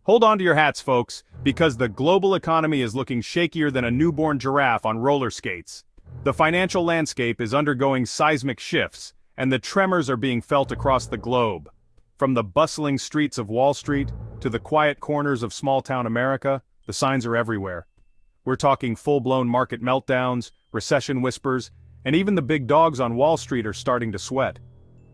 Hold on to your hats, folks, because the global economy is looking shakier than a newborn giraffe on roller skates. The financial landscape is undergoing seismic shifts, and the tremors are being felt across the globe. From the bustling streets of Wall Street to the quiet corners of small-town America, the signs are everywhere. We're talking full-blown market meltdowns, recession whispers, and even the big dogs on Wall Street are starting to sweat.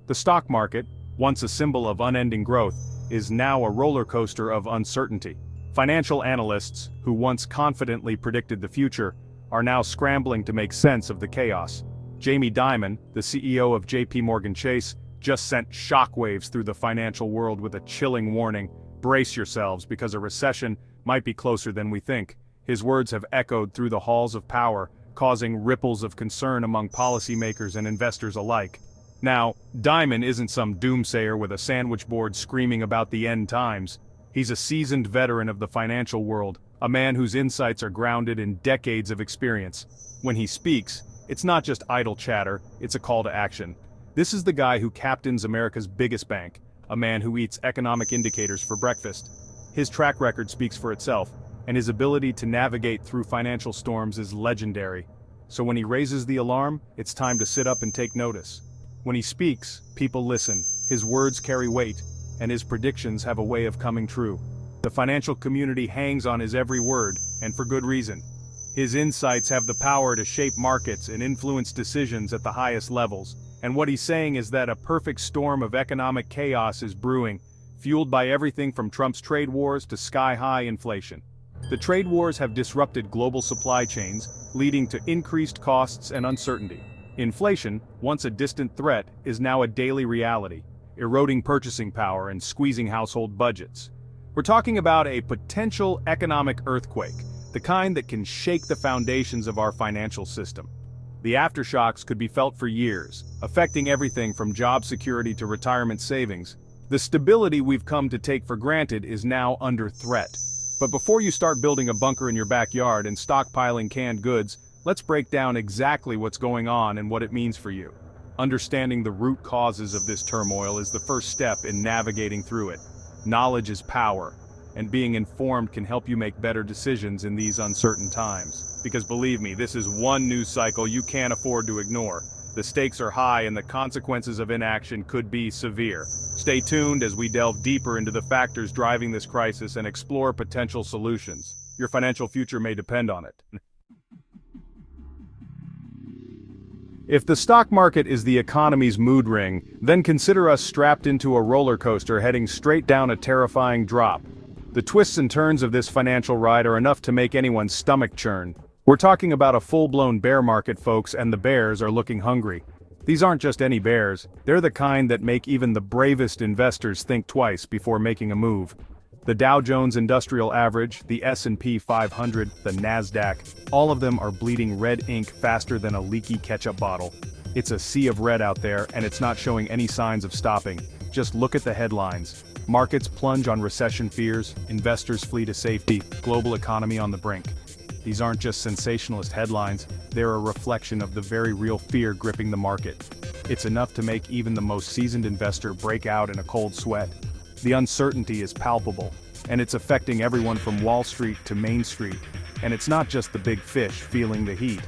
The stock market, once a symbol of unending growth, is now a roller coaster of uncertainty. Financial analysts, who once confidently predicted the future, are now scrambling to make sense of the chaos. Jamie Dimon, the CEO of JPMorgan Chase, just sent shockwaves through the financial world with a chilling warning: brace yourselves because a recession might be closer than we think. His words have echoed through the halls of power, causing ripples of concern among policymakers and investors alike. Now, Dimon isn't some doomsayer with a sandwich board screaming about the end times. He's a seasoned veteran of the financial world, a man whose insights are grounded in decades of experience. When he speaks, it's not just idle chatter, it's a call to action. This is the guy who captains America's biggest bank, a man who eats economic indicators for breakfast. His track record speaks for itself, and his ability to navigate through financial storms is legendary. So when he raises the alarm, it's time to sit up and take notice. When he speaks, people listen, his words carry weight, and his predictions have a way of coming true. The financial community hangs on his every word, and for good reason. His insights have the power to shape markets and influence decisions at the highest levels, and what he's saying is that a perfect storm of economic chaos is brewing, fueled by everything from Trump's trade wars to sky-high inflation. The trade wars have disrupted global supply chains, leading to increased costs and uncertainty. Inflation, once a distant threat, is now a daily reality, eroding purchasing power and squeezing household budgets. We're talking about a potential economic earthquake, the kind that can shake the foundations of our financial system. The aftershocks could be felt for years, affecting everything from job security to retirement savings. The stability we've come to take for granted is now under threat. But before you start building a bunker in your backyard and stockpiling canned goods, let's break down exactly what's going on and what it means for you. Understanding the root causes of this turmoil is the first step in navigating through it. Knowledge is power, and being informed can help you make better decisions in these uncertain times. Because believe me, this is one news cycle you can't afford to ignore. The stakes are high and the consequences of inaction could be severe. Stay tuned as we delve deeper into the factors driving this crisis and explore potential solutions. Your financial future may depend on it. If the stock market is the economy's mood ring, then consider us strapped into a roller coaster heading straight down a terrifying drop. The twists and turns of this financial ride are enough to make anyone's stomach churn. We're talking about a full-blown bear market, folks, and the bears are looking hungry. These aren't just any bears, they're the kind that make even the bravest investors think twice before making a move. The Dow Jones Industrial Average, the S&P 500, the Nasdaq, all of them are bleeding red ink faster than a leaky ketchup bottle. It's a sea of red out there, and it's not showing any signs of stopping. Just look at the headlines. Markets plunge on recession fears, investors flee to safety, global economy on the brink. These aren't just sensationalist headlines, they're a reflection of the very real fear gripping the market. It's enough to make even the most seasoned investor break out in a cold sweat. The uncertainty is palpable, and it's affecting everyone from Wall Street to Main Street. And it's not just the big fish feeling the heat.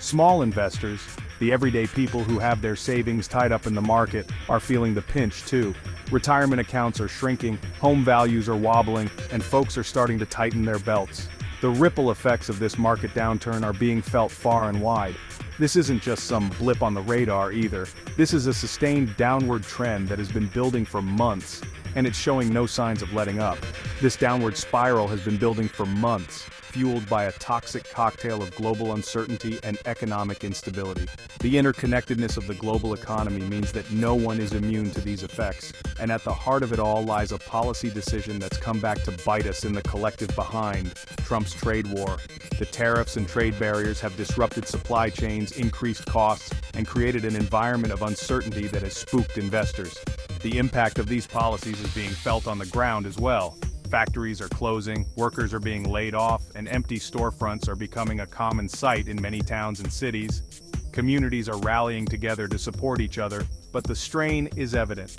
Small investors, the everyday people who have their savings tied up in the market, are feeling the pinch too. Retirement accounts are shrinking, home values are wobbling, and folks are starting to tighten their belts. The ripple effects of this market downturn are being felt far and wide. This isn't just some blip on the radar either. This is a sustained downward trend that has been building for months, and it's showing no signs of letting up. This downward spiral has been building for months, fueled by a toxic cocktail of global uncertainty and economic instability. The interconnectedness of the global economy means that no one is immune to these effects, and at the heart of it all lies a policy decision that's come back to bite us in the collective behind: Trump's trade war. The tariffs and trade barriers have disrupted supply chains, increased costs, and created an environment of uncertainty that has spooked investors. The impact of these policies is being felt on the ground as well. Factories are closing, workers are being laid off, and empty storefronts are becoming a common sight in many towns and cities. Communities are rallying together to support each other, but the strain is evident.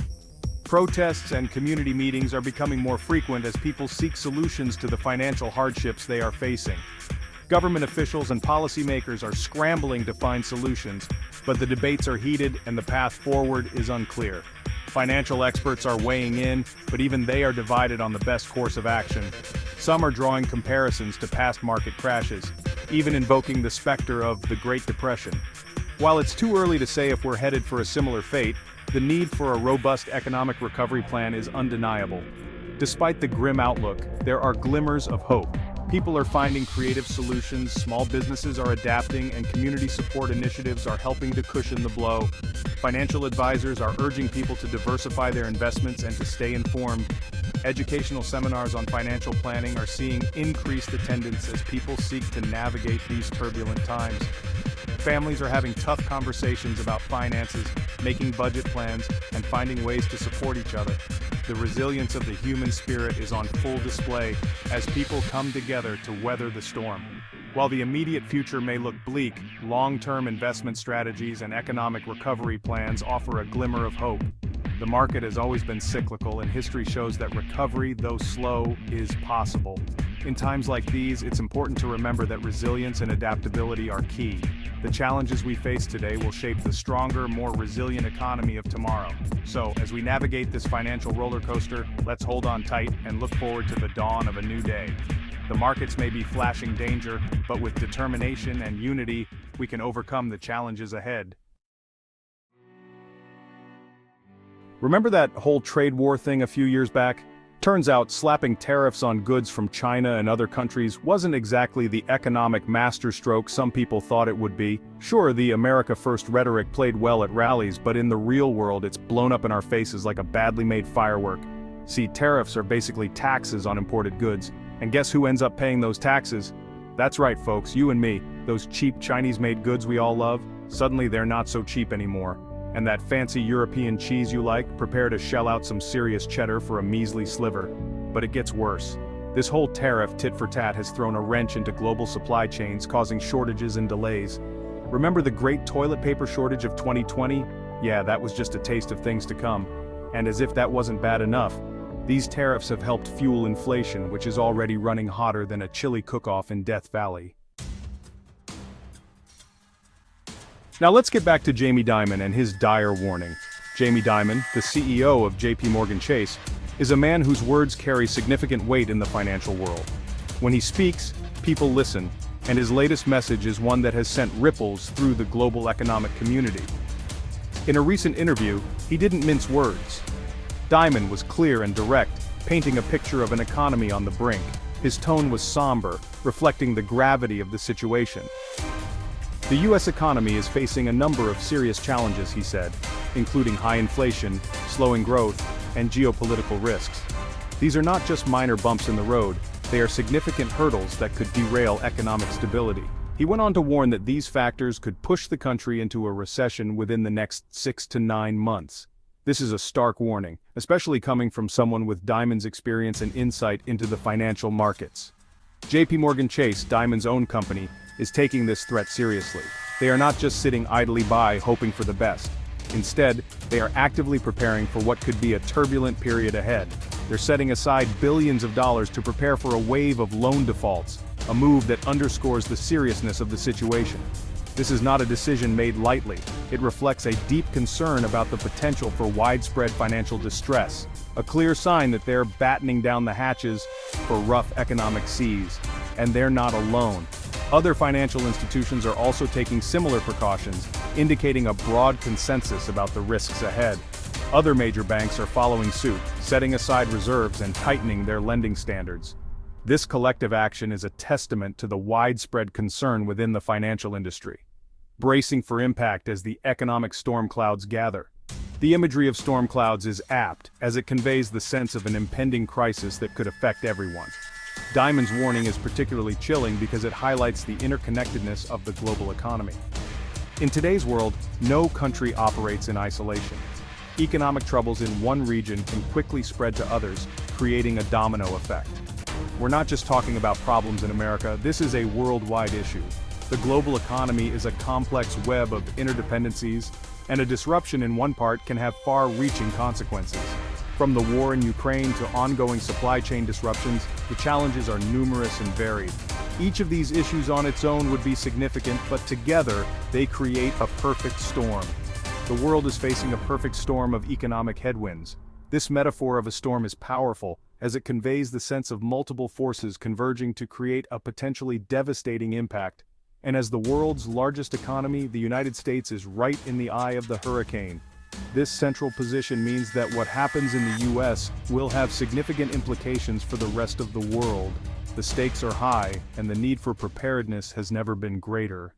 Protests and community meetings are becoming more frequent as people seek solutions to the financial hardships they are facing. Government officials and policymakers are scrambling to find solutions, but the debates are heated and the path forward is unclear. Financial experts are weighing in, but even they are divided on the best course of action. Some are drawing comparisons to past market crashes, even invoking the specter of the Great Depression. While it's too early to say if we're headed for a similar fate, the need for a robust economic recovery plan is undeniable. Despite the grim outlook, there are glimmers of hope. People are finding creative solutions, small businesses are adapting, and community support initiatives are helping to cushion the blow. Financial advisors are urging people to diversify their investments and to stay informed. Educational seminars on financial planning are seeing increased attendance as people seek to navigate these turbulent times. Families are having tough conversations about finances, making budget plans, and finding ways to support each other. The resilience of the human spirit is on full display as people come together to weather the storm. While the immediate future may look bleak, long-term investment strategies and economic recovery plans offer a glimmer of hope. The market has always been cyclical, and history shows that recovery, though slow, is possible. In times like these, it's important to remember that resilience and adaptability are key. The challenges we face today will shape the stronger, more resilient economy of tomorrow. So, as we navigate this financial roller coaster, let's hold on tight and look forward to the dawn of a new day. The markets may be flashing danger, but with determination and unity, we can overcome the challenges ahead. Remember that whole trade war thing a few years back? Turns out slapping tariffs on goods from China and other countries wasn't exactly the economic masterstroke some people thought it would be. Sure, the America First rhetoric played well at rallies, but in the real world it's blown up in our faces like a badly made firework. See, tariffs are basically taxes on imported goods, and guess who ends up paying those taxes? That's right, folks, you and me. Those cheap Chinese-made goods we all love, suddenly they're not so cheap anymore. And that fancy European cheese you like, prepare to shell out some serious cheddar for a measly sliver. But it gets worse. This whole tariff tit-for-tat has thrown a wrench into global supply chains, causing shortages and delays. Remember the great toilet paper shortage of 2020? Yeah, that was just a taste of things to come. And as if that wasn't bad enough, these tariffs have helped fuel inflation, which is already running hotter than a chili cook-off in Death Valley. Now let's get back to Jamie Dimon and his dire warning. Jamie Dimon, the CEO of JPMorgan Chase, is a man whose words carry significant weight in the financial world. When he speaks, people listen, and his latest message is one that has sent ripples through the global economic community. In a recent interview, he didn't mince words. Dimon was clear and direct, painting a picture of an economy on the brink. His tone was somber, reflecting the gravity of the situation. The U.S. economy is facing a number of serious challenges, he said, including high inflation, slowing growth, and geopolitical risks. These are not just minor bumps in the road, they are significant hurdles that could derail economic stability. He went on to warn that these factors could push the country into a recession within the next 6 to 9 months. This is a stark warning, especially coming from someone with Dimon's experience and insight into the financial markets. JPMorgan Chase, Dimon's own company, is taking this threat seriously. They are not just sitting idly by hoping for the best. Instead, they are actively preparing for what could be a turbulent period ahead. They're setting aside billions of dollars to prepare for a wave of loan defaults, a move that underscores the seriousness of the situation. This is not a decision made lightly. It reflects a deep concern about the potential for widespread financial distress, a clear sign that they're battening down the hatches for rough economic seas. And they're not alone. Other financial institutions are also taking similar precautions, indicating a broad consensus about the risks ahead. Other major banks are following suit, setting aside reserves and tightening their lending standards. This collective action is a testament to the widespread concern within the financial industry, bracing for impact as the economic storm clouds gather. The imagery of storm clouds is apt, as it conveys the sense of an impending crisis that could affect everyone. Dimon's warning is particularly chilling because it highlights the interconnectedness of the global economy. In today's world, no country operates in isolation. Economic troubles in one region can quickly spread to others, creating a domino effect. We're not just talking about problems in America, this is a worldwide issue. The global economy is a complex web of interdependencies, and a disruption in one part can have far-reaching consequences. From the war in Ukraine to ongoing supply chain disruptions, the challenges are numerous and varied. Each of these issues on its own would be significant, but together, they create a perfect storm. The world is facing a perfect storm of economic headwinds. This metaphor of a storm is powerful, as it conveys the sense of multiple forces converging to create a potentially devastating impact. And as the world's largest economy, the United States is right in the eye of the hurricane. This central position means that what happens in the US will have significant implications for the rest of the world. The stakes are high, and the need for preparedness has never been greater.